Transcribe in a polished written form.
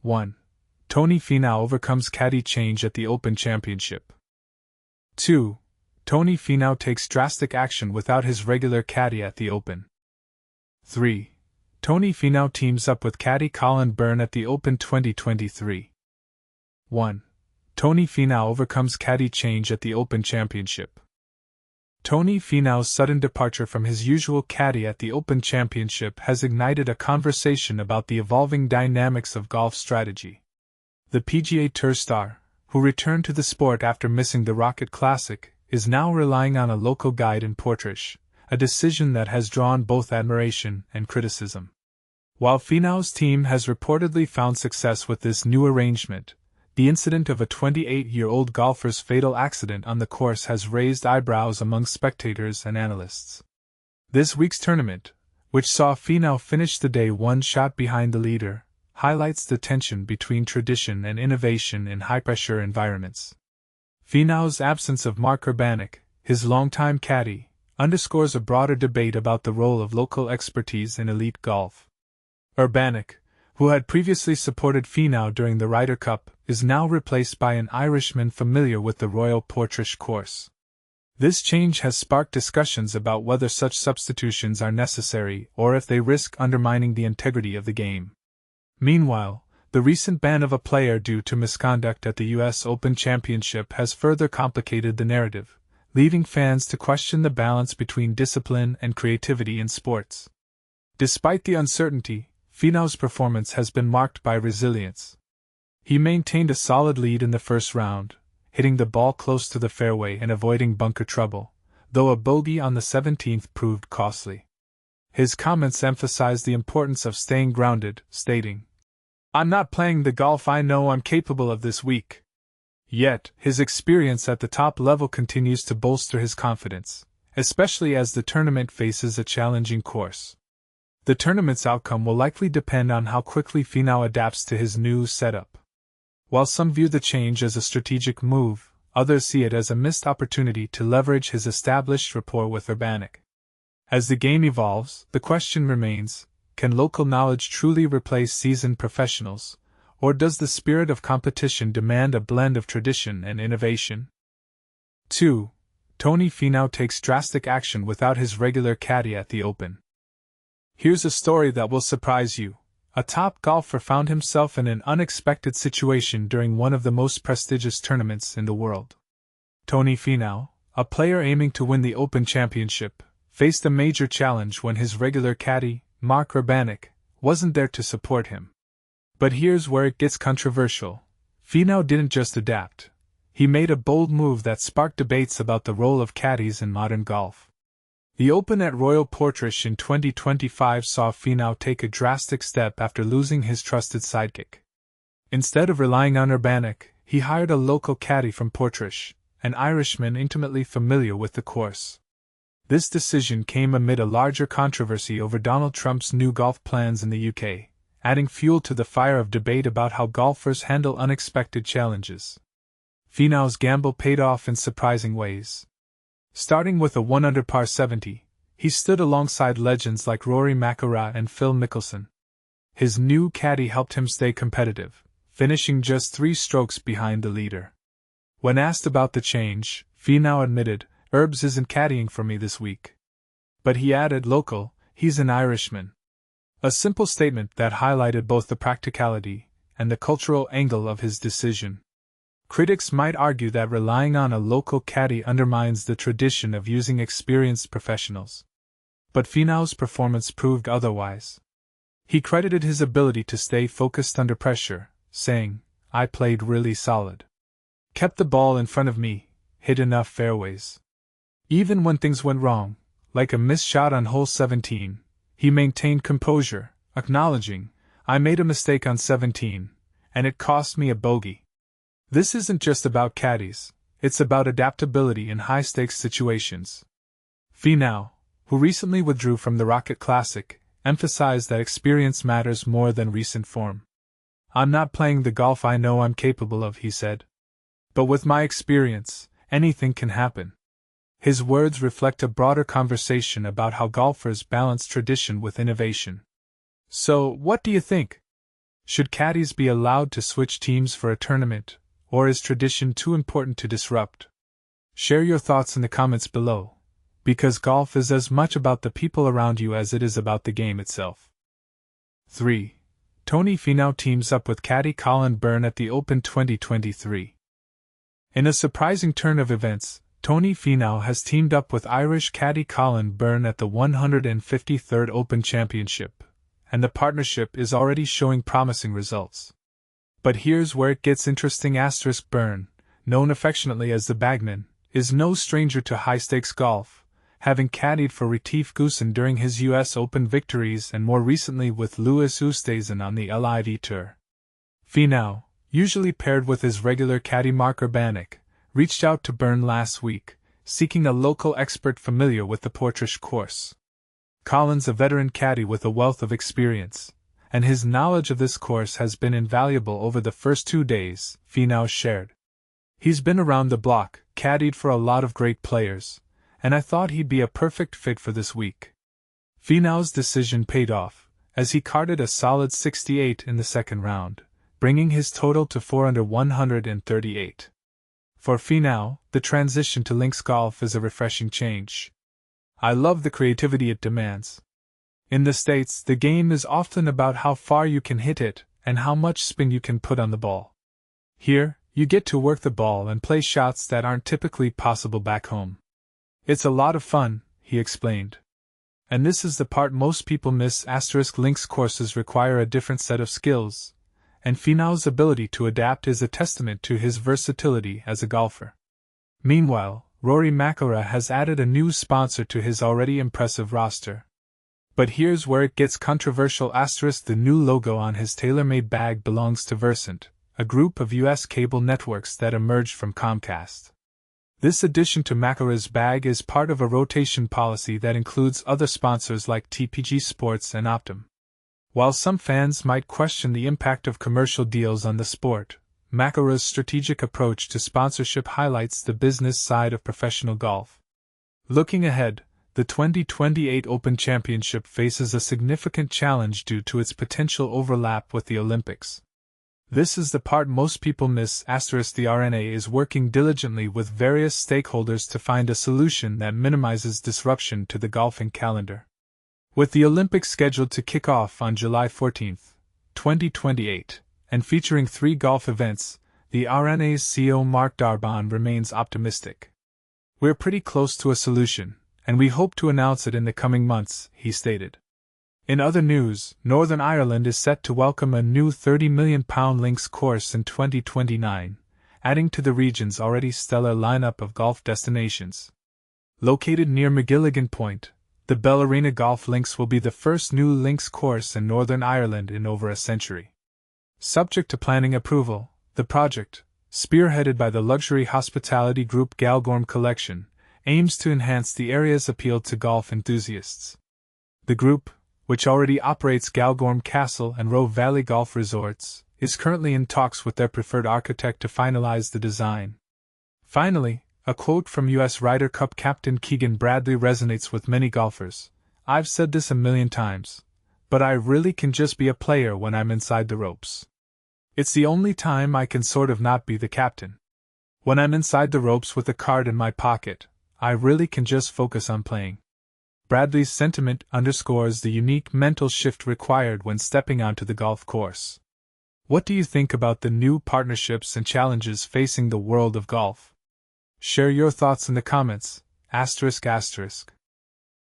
1. Tony Finau overcomes Caddie change at the Open Championship. 2. Tony Finau takes drastic action without his regular caddy at the Open. 3. Tony Finau teams up with caddy Colin Byrne at the Open 2023. 1. Tony Finau overcomes caddy change at the Open Championship. Tony Finau's sudden departure from his usual caddy at the Open Championship has ignited a conversation about the evolving dynamics of golf strategy. The PGA Tour star, who returned to the sport after missing the Rocket Classic, is now relying on a local guide in Portrush, a decision that has drawn both admiration and criticism. While Finau's team has reportedly found success with this new arrangement, the incident of a 28-year-old golfer's fatal accident on the course has raised eyebrows among spectators and analysts. This week's tournament, which saw Finau finish the day one shot behind the leader, highlights the tension between tradition and innovation in high-pressure environments. Finau's absence of Mark Urbanek, his longtime caddy, underscores a broader debate about the role of local expertise in elite golf. Urbanek, who had previously supported Finau during the Ryder Cup, is now replaced by an Irishman familiar with the Royal Portrush course. This change has sparked discussions about whether such substitutions are necessary or if they risk undermining the integrity of the game. Meanwhile, the recent ban of a player due to misconduct at the U.S. Open Championship has further complicated the narrative, leaving fans to question the balance between discipline and creativity in sports. Despite the uncertainty, Finau's performance has been marked by resilience. He maintained a solid lead in the first round, hitting the ball close to the fairway and avoiding bunker trouble, though a bogey on the 17th proved costly. His comments emphasized the importance of staying grounded, stating, "I'm not playing the golf I know I'm capable of this week." Yet, his experience at the top level continues to bolster his confidence, especially as the tournament faces a challenging course. The tournament's outcome will likely depend on how quickly Finau adapts to his new setup. While some view the change as a strategic move, others see it as a missed opportunity to leverage his established rapport with Urbanek. As the game evolves, the question remains, can local knowledge truly replace seasoned professionals, or does the spirit of competition demand a blend of tradition and innovation? 2. Tony Finau takes drastic action without his regular caddy at the Open. Here's a story that will surprise you. A top golfer found himself in an unexpected situation during one of the most prestigious tournaments in the world. Tony Finau, a player aiming to win the Open Championship, faced a major challenge when his regular caddy, Mark Urbanek, wasn't there to support him. But here's where it gets controversial. Finau didn't just adapt. He made a bold move that sparked debates about the role of caddies in modern golf. The Open at Royal Portrush in 2025 saw Finau take a drastic step after losing his trusted sidekick. Instead of relying on Urbanek, he hired a local caddy from Portrush, an Irishman intimately familiar with the course. This decision came amid a larger controversy over Donald Trump's new golf plans in the UK, adding fuel to the fire of debate about how golfers handle unexpected challenges. Finau's gamble paid off in surprising ways. Starting with a 1-under par 70, he stood alongside legends like Rory McIlroy and Phil Mickelson. His new caddy helped him stay competitive, finishing just 3 strokes behind the leader. When asked about the change, Finau admitted, "Urbs isn't caddying for me this week." But he added, "Local, he's an Irishman." A simple statement that highlighted both the practicality and the cultural angle of his decision. Critics might argue that relying on a local caddy undermines the tradition of using experienced professionals. But Finau's performance proved otherwise. He credited his ability to stay focused under pressure, saying, "I played really solid. Kept the ball in front of me, hit enough fairways." Even when things went wrong, like a missed shot on hole 17, he maintained composure, acknowledging, "I made a mistake on 17, and it cost me a bogey." This isn't just about caddies, it's about adaptability in high-stakes situations. Finau, who recently withdrew from the Rocket Classic, emphasized that experience matters more than recent form. "I'm not playing the golf I know I'm capable of," he said. "But with my experience, anything can happen." His words reflect a broader conversation about how golfers balance tradition with innovation. So, what do you think? Should caddies be allowed to switch teams for a tournament, or is tradition too important to disrupt? Share your thoughts in the comments below, because golf is as much about the people around you as it is about the game itself. 3. Tony Finau teams up with caddy Colin Byrne at the Open 2023. In a surprising turn of events, Tony Finau has teamed up with Irish caddy Colin Byrne at the 153rd Open Championship, and the partnership is already showing promising results. But here's where it gets interesting. Byrne, known affectionately as the Bagman, is no stranger to high-stakes golf, having caddied for Retief Goosen during his US Open victories and more recently with Louis Oosthuizen on the LIV Tour. Finau, usually paired with his regular caddy Mark Urbanek, reached out to Byrne last week, seeking a local expert familiar with the Portrush course. Colin's a veteran caddy with a wealth of experience, and his knowledge of this course has been invaluable over the first 2 days, Finau shared. He's been around the block, caddied for a lot of great players, and I thought he'd be a perfect fit for this week. Finau's decision paid off, as he carded a solid 68 in the second round, bringing his total to 4 under 138. For Finau, the transition to links golf is a refreshing change. I love the creativity it demands. In the States, the game is often about how far you can hit it and how much spin you can put on the ball. Here, you get to work the ball and play shots that aren't typically possible back home. It's a lot of fun, he explained. And this is the part most people miss. Links courses require a different set of skills, and Finau's ability to adapt is a testament to his versatility as a golfer. Meanwhile, Rory McIlroy has added a new sponsor to his already impressive roster. But here's where it gets controversial. The new logo on his tailor-made bag belongs to Versant, a group of US cable networks that emerged from Comcast. This addition to McIlroy's bag is part of a rotation policy that includes other sponsors like TPG Sports and Optum. While some fans might question the impact of commercial deals on the sport, McIlroy's strategic approach to sponsorship highlights the business side of professional golf. Looking ahead, the 2028 Open Championship faces a significant challenge due to its potential overlap with the Olympics. This is the part most people miss. The RNA is working diligently with various stakeholders to find a solution that minimizes disruption to the golfing calendar. With the Olympics scheduled to kick off on July 14, 2028, and featuring 3 golf events, the RNA's CEO Mark Darbon remains optimistic. We're pretty close to a solution, and we hope to announce it in the coming months, he stated. In other news, Northern Ireland is set to welcome a new £30 million links course in 2029, adding to the region's already stellar lineup of golf destinations. Located near McGilligan Point, the Bellarina Golf Links will be the first new links course in Northern Ireland in over a century. Subject to planning approval, the project, spearheaded by the luxury hospitality group Galgorm Collection, aims to enhance the area's appeal to golf enthusiasts. The group, which already operates Galgorm Castle and Roe Valley Golf Resorts, is currently in talks with their preferred architect to finalize the design. Finally, a quote from U.S. Ryder Cup captain Keegan Bradley resonates with many golfers. "I've said this a million times, but I really can just be a player when I'm inside the ropes. It's the only time I can sort of not be the captain. When I'm inside the ropes with a card in my pocket, I really can just focus on playing." Bradley's sentiment underscores the unique mental shift required when stepping onto the golf course. What do you think about the new partnerships and challenges facing the world of golf? Share your thoughts in the comments. ****